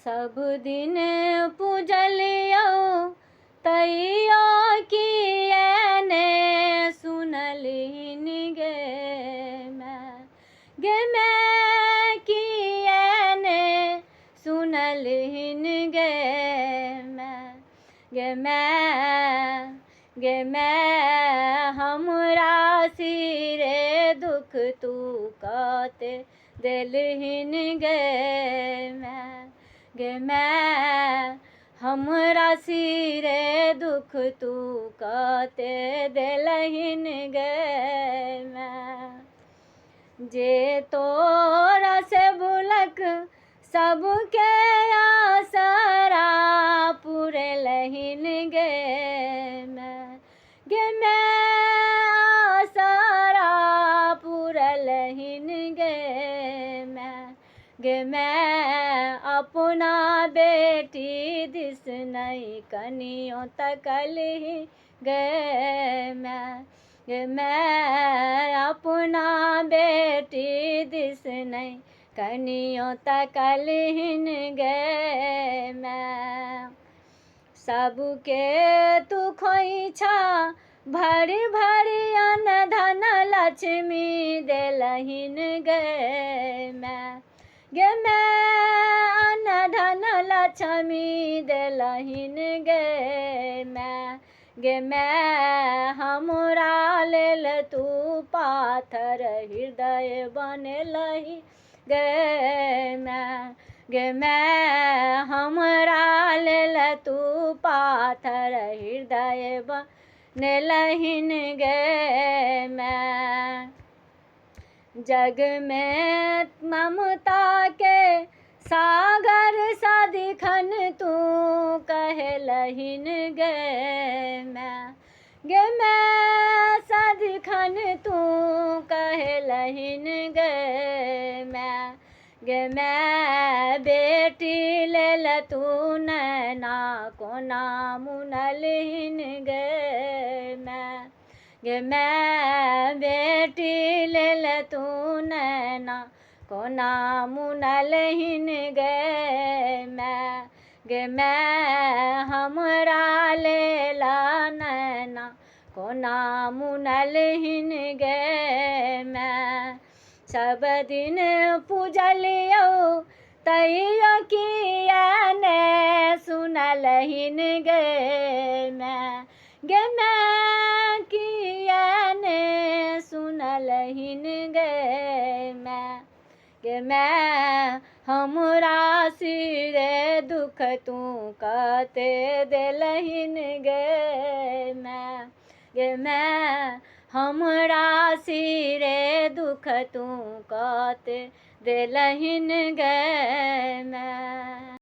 सब दिन पूजलियो तैयो किएने सुनलिन मैं किएने सुनलिन मैं हमरा सिरे दुख तू काते दिलहिन मैं हमरा सिरे दुख तू काते दिलहिन मैं जे तोरा से बुलक सबके आसरा पूरे लहिन मैं आसरा पूरे लहिन मैं अपना बेटी दिस नहीं कनियों तकलही मैं अपना बेटी दिस नहीं कनियों तकलहिन मैं सबके तू खोइछा भरी भरी अन्न धन लक्ष्मी देलहिन मैं अन्न धन लक्ष्मी देलहिन मैं हमरा लेल तू पाथर हृदय बनलही मैं हमरा लेल तू पाथर हृदय बनलहिन मैं जग में ममता के सागर सदिखन तू कहलहिन मैं सदिखन तू कहलहिन मैं बेटी लेल तू नैना कोना मुनलहिन मैं बेटी लेल तू नैना कोना मुनलहिन मैं हमरा लेला नैना कोना मुनलहिन मैं सब दिन पूजलियो तैयो किएने सुनलहिन मैं किएने सुनलहिन मैं हमरा सिरे दुख तू काते दिलहिन मैं हमरा सिरे दुख तू काते दिलहिन मैं